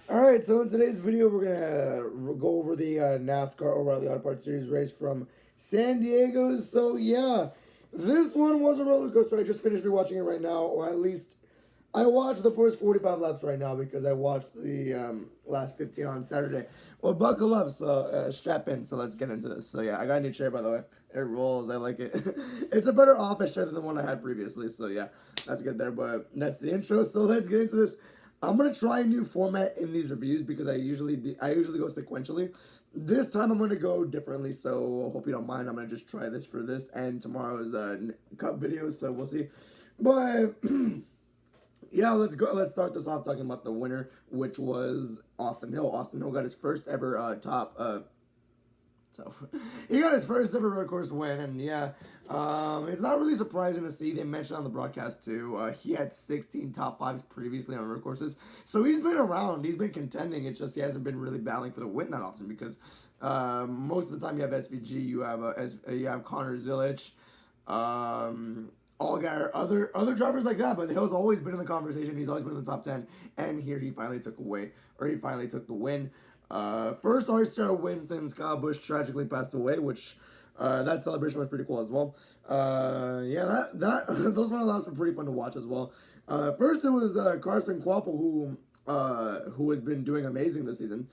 Alright, so in today's video, we're going to go over the NASCAR O'Reilly Auto Parts Series race from San Diego. So, yeah, this one was a roller coaster. I just finished rewatching it right now, or at least I watched the first 45 laps right now because I watched the last 15 on Saturday. Well, buckle up, so strap in, so let's get into this. So, yeah, I got a new chair, by the way. It rolls, I like it. It's a better office chair than the one I had previously, so yeah, that's good there. But that's the intro, so let's get into this. I'm gonna try a new format in these reviews because I usually go sequentially. This time I'm gonna go differently, so hope you don't mind. I'm gonna just try this for this and tomorrow's cup video, so we'll see. But yeah, let's go. Let's start this off talking about the winner, which was Austin Hill. Austin Hill got his first ever top so he got his first ever road course win, and yeah, it's not really surprising to see. They mentioned on the broadcast too. He had 16 top fives previously on road courses, so he's been around. He's been contending. It's just he hasn't been really battling for the win that often because most of the time you have SVG, you have Connor Zilic, Allgaier, other drivers like that. But Hill's always been in the conversation. He's always been in the top 10, and here he finally took the win. First All-Star win since Kyle Busch tragically passed away, which that celebration was pretty cool as well. Yeah, that those one laps were pretty fun to watch as well. First it was Carson Kvapil who has been doing amazing this season.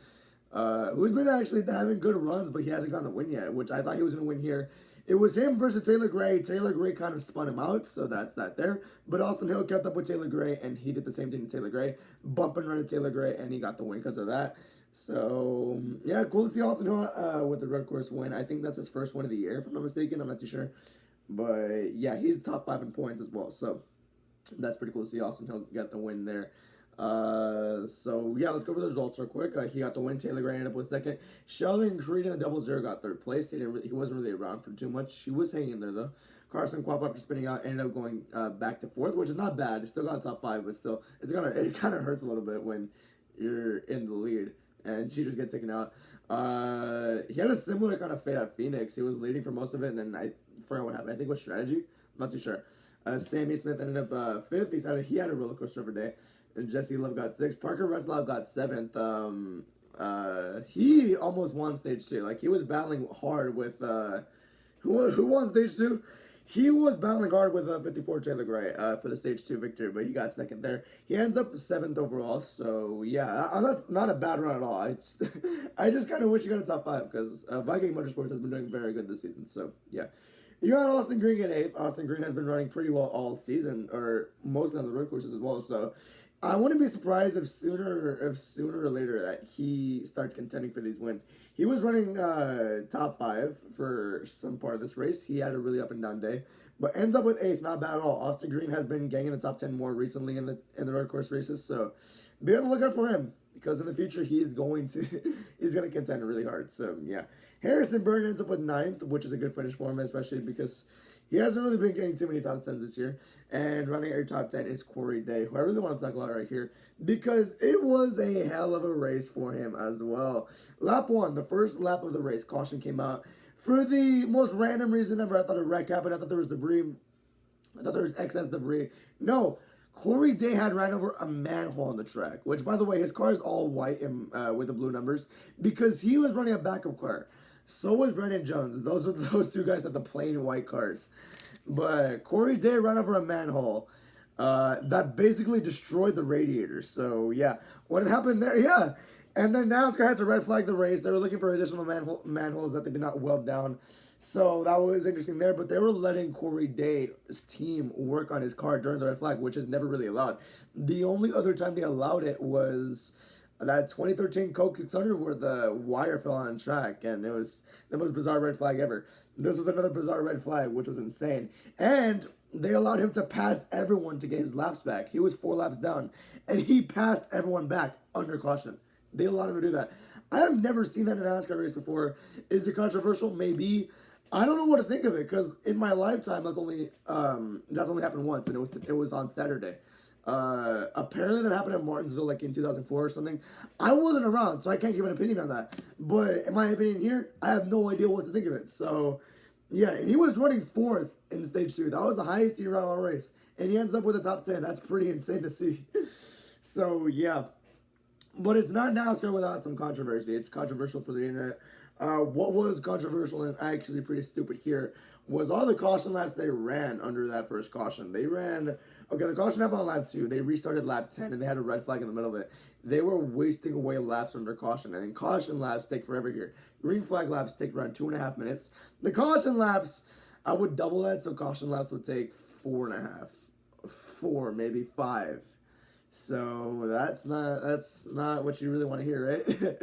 Who's been actually having good runs, but he hasn't gotten the win yet, which I thought he was going to win here. It was him versus Taylor Gray. Taylor Gray kind of spun him out, so that's that there. But Austin Hill kept up with Taylor Gray, and he did the same thing to Taylor Gray, bump and run to Taylor Gray, and he got the win because of that. So, yeah, cool to see Austin Hill with the road course win. I think that's his first win of the year, if I'm not mistaken. I'm not too sure. But, yeah, he's top 5 in points as well. So, that's pretty cool to see Austin Hill get the win there. So yeah, let's go over the results real quick. He got the win. Taylor Gray ended up with second. Sheldon Creed in the double zero got third place. He wasn't really around for too much. He was hanging there though. Carson Kvapil, after spinning out, ended up going back to fourth, which is not bad. He still got top 5, but still, it kind of hurts a little bit when you're in the lead and she just gets taken out. He had a similar kind of fate at Phoenix. He was leading for most of it, and then I forgot what happened. I think it was strategy. I'm not too sure. Sammy Smith ended up fifth. He had a roller coaster of a day. Jesse Love got sixth. Parker Retzlaff got seventh. He almost won stage 2. Like he was battling hard with who won stage 2? He was battling hard with 54 Taylor Gray for the stage 2 victory, but he got second there. He ends up seventh overall. So yeah, that's not a bad run at all. I just kind of wish he got a top 5 because Viking Motorsports has been doing very good this season. So yeah. You got Austin Green at 8th. Austin Green has been running pretty well all season, or most of the road courses as well. So I wouldn't be surprised if sooner or later that he starts contending for these wins. He was running top 5 for some part of this race. He had a really up and down day, but ends up with 8th. Not bad at all. Austin Green has been ganging the top 10 more recently in the road course races, so be on the lookout for him because in the future he's going to contend really hard. So yeah, Harrison Burton ends up with 9th, which is a good finish for him, especially because he hasn't really been getting too many top 10s this year. And running our top 10 is Corey Day, who I really want to talk about right here because it was a hell of a race for him as well. Lap 1, the first lap of the race, caution came out for the most random reason ever. I thought a wreck happened. I thought there was debris. I thought there was excess debris. No, Corey Day had ran over a manhole on the track, which, by the way, his car is all white and with the blue numbers because he was running a backup car. So was Brendan Jones. Those two guys had the plain white cars. But Corey Day ran over a manhole that basically destroyed the radiator. So, yeah, what had happened there, yeah. And then NASCAR had to red flag the race. They were looking for additional manholes that they did not weld down. So that was interesting there. But they were letting Corey Day's team work on his car during the red flag, which is never really allowed. The only other time they allowed it was that 2013 Coke 600 where the wire fell on track, and it was the most bizarre red flag ever. This was another bizarre red flag, which was insane. And they allowed him to pass everyone to get his laps back. He was 4 laps down, and he passed everyone back under caution. They allowed him to do that. I have never seen that in a NASCAR race before. Is it controversial? Maybe. I don't know what to think of it because in my lifetime that's only happened once, and it was on Saturday. Apparently that happened at Martinsville like in 2004 or something. I wasn't around, so I can't give an opinion on that. But in my opinion here, I have no idea what to think of it. So, yeah, and he was running 4th in stage 2. That was the highest he ran all race. And he ends up with a top 10. That's pretty insane to see. So, yeah. But it's not NASCAR without some controversy. It's controversial for the internet. What was controversial and actually pretty stupid here was all the caution laps they ran under that first caution. They ran, okay, the caution lap on lap 2, they restarted lap 10 and they had a red flag in the middle of it. They were wasting away laps under caution, and caution laps take forever here. Green flag laps take around 2.5 minutes. The caution laps, I would double that, so caution laps would take 4.5, 4, maybe 5. So that's not what you really want to hear, right?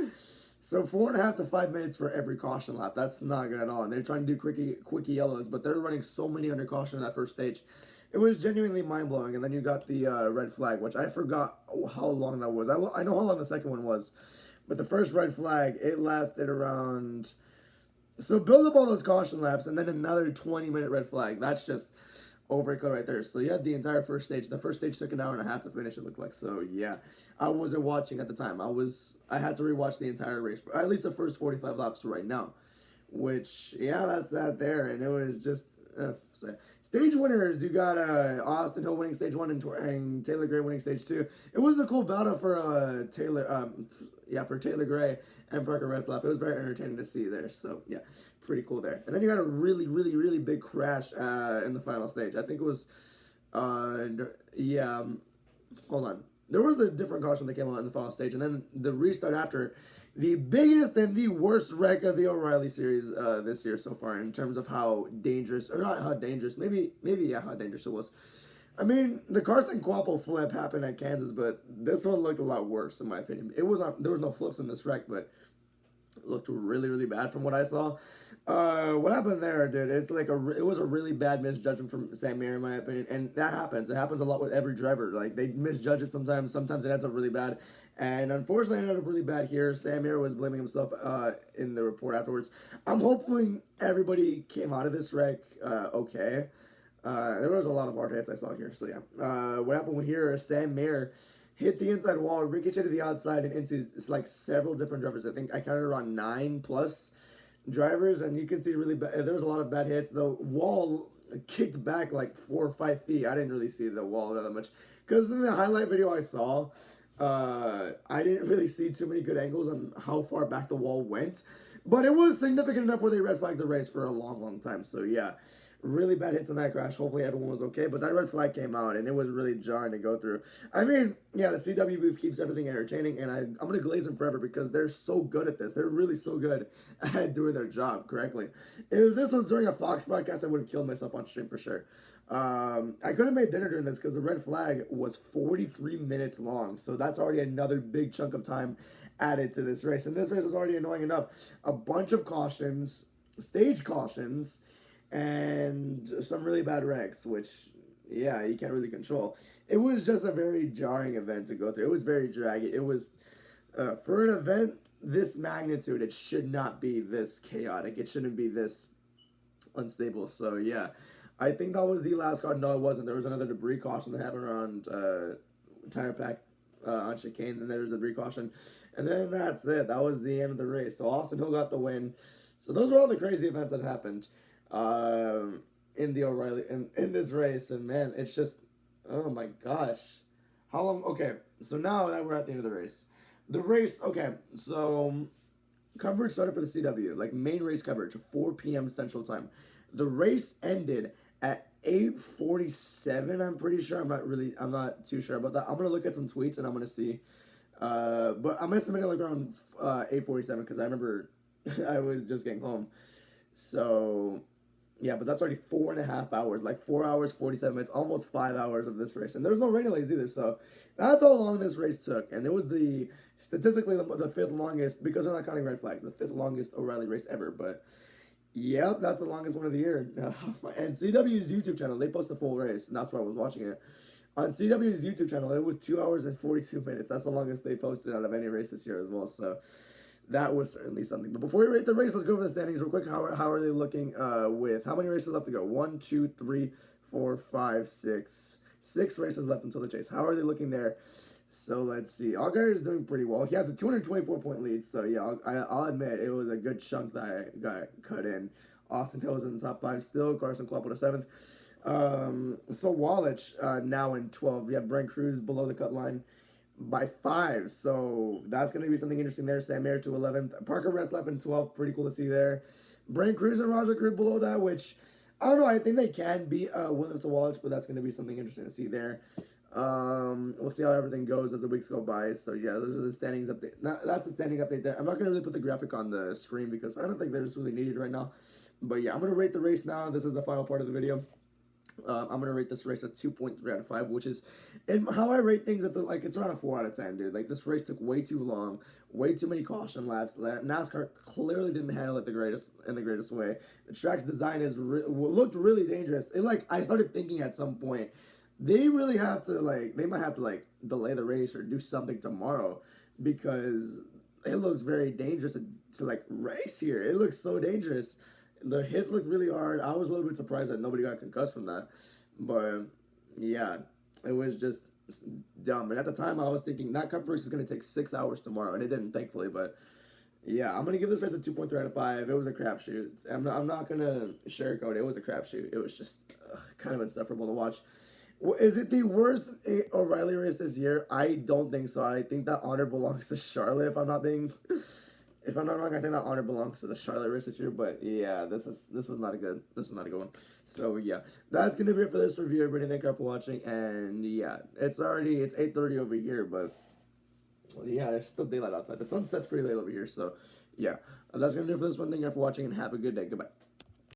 So 4.5 to 5 minutes for every caution lap. That's not good at all. And they're trying to do quickie yellows, but they're running so many under caution in that first stage. It was genuinely mind blowing. And then you got the red flag, which I forgot how long that was. I know how long the second one was, but the first red flag, it lasted around. So build up all those caution laps, and then another 20-minute red flag. That's just overkill right there. So you had the entire first stage. The first stage took an hour and a half to finish, it looked like. So yeah, I wasn't watching at the time. I had to rewatch the entire race, at least the first 45 laps right now. Which, yeah, that's that there. And it was just so. Stage winners, you got Austin Hill winning stage 1 and Taylor Gray winning stage 2. It was a cool battle for for Taylor Gray and Parker Retzlaff. It was very entertaining to see there. So yeah, pretty cool there. And then you got a really, really, really big crash in the final stage. I think it was, hold on. There was a different caution that came out in the final stage, and then the restart after. The biggest and the worst wreck of the O'Reilly series this year so far, in terms of how dangerous, or not how dangerous, maybe how dangerous it was. I mean, the Carson Quapple flip happened at Kansas, but this one looked a lot worse in my opinion. There was no flips in this wreck, but it looked really, really bad from what I saw. What happened there, dude? It's like it was a really bad misjudgment from Sam Mayer, in my opinion, and that happens. It happens a lot with every driver. Like they misjudge it sometimes. Sometimes it ends up really bad, and unfortunately, it ended up really bad here. Sam Mayer was blaming himself in the report afterwards. I'm hoping everybody came out of this wreck okay. There was a lot of hard hits I saw here. So yeah, what happened here? Sam Mayer hit the inside wall, ricocheted to the outside, and into like several different drivers. I think I counted around 9 plus drivers, and you can see really bad. There was a lot of bad hits. The wall kicked back like 4 or 5 feet. I didn't really see the wall that much because in the highlight video I saw, I didn't really see too many good angles on how far back the wall went, but it was significant enough where they red flagged the race for a long, long time. So yeah. Really bad hits on that crash. Hopefully everyone was okay, but that red flag came out, and it was really jarring to go through. I mean, yeah, the CW booth keeps everything entertaining, and I'm going to glaze them forever because they're so good at this. They're really so good at doing their job correctly. If this was during a Fox broadcast, I would have killed myself on stream for sure. I could have made dinner during this because the red flag was 43 minutes long, so that's already another big chunk of time added to this race, and this race was already annoying enough. A bunch of cautions, stage cautions, and some really bad wrecks, which, yeah, you can't really control. It was just a very jarring event to go through. It was very draggy. It was, for an event this magnitude, it should not be this chaotic. It shouldn't be this unstable. So, yeah, I think that was the last caution. No, it wasn't. There was another debris caution that happened around tire pack on chicane, and there was a debris caution. And then that's it. That was the end of the race. So Austin Hill got the win. So those were all the crazy events that happened in the O'Reilly in this race. And man, it's just, oh my gosh, how long? Okay, so now that we're at the end of the race, okay, so coverage started for the CW, like main race coverage, 4 p.m. Central Time. The race ended at 8:47. I'm pretty sure. I'm not too sure about that. I'm gonna look at some tweets and I'm gonna see. But I'm estimating like around 8:47 because I remember I was just getting home. So yeah, but that's already 4.5 hours, like 4 hours, 47 minutes, almost 5 hours of this race. And there's no rain delays either, so that's how long this race took. And it was statistically the fifth longest, because they're not counting red flags, the fifth longest O'Reilly race ever. But yep, that's the longest one of the year. And CW's YouTube channel, they post the full race, and that's where I was watching it. On CW's YouTube channel, it was 2 hours and 42 minutes. That's the longest they posted out of any race this year as well. So that was certainly something. But before we rate the race, let's go over the standings real quick. How are they looking with how many races left to go? 1, 2, 3, 4, 5, 6. 6 races left until the chase. How are they looking there? So let's see. Allgaier is doing pretty well. He has a 224-point lead. So yeah, I'll admit it was a good chunk that I got cut in. Austin Hill is in the top 5 still. Carson Quapple to 7th. So Walich now in 12th. You have Brent Cruz below the cut line. by 5. So that's going to be something interesting there. Sam Mayer to 11th. Parker Rest left in 12th. Pretty cool to see there. Brain Cruz and Roger Cruz below that, which I don't know. I think they can beat Williams and Wallace, but that's going to be something interesting to see there. We'll see how everything goes as the weeks go by. So yeah, those are the standings update. That's the standing update there. I'm not gonna really put the graphic on the screen because I don't think that it's really needed right now. But yeah, I'm gonna rate the race now. This is the final part of the video. I'm gonna rate this race a 2.3 out of 5, which is, and how I rate things, it's around a 4 out of 10, dude. Like this race took way too long, way too many caution laps. NASCAR clearly didn't handle it the greatest way. The track's design looked really dangerous. I started thinking at some point, they really have to they might have to delay the race or do something tomorrow because it looks very dangerous to race here. It looks so dangerous. The hits looked really hard. I was a little bit surprised that nobody got concussed from that. But, yeah, it was just dumb. And at the time, I was thinking that cup race is going to take 6 hours tomorrow. And it didn't, thankfully. But, yeah, I'm going to give this race a 2.3 out of 5. It was a crapshoot. I'm not going to sugarcoat it. It was a crapshoot. It was just kind of insufferable to watch. Is it the worst O'Reilly race this year? I don't think so. I think that honor belongs to Charlotte, if I'm not wrong. I think that honor belongs to the Charlotte race this year. But yeah, this was not a good one. So yeah, that's gonna be it for this review. Everybody, thank you for watching. And yeah, it's 8:30 over here, but yeah, there's still daylight outside. The sun sets pretty late over here. So yeah, that's gonna do it for this one. Thank you for watching, and have a good day. Goodbye.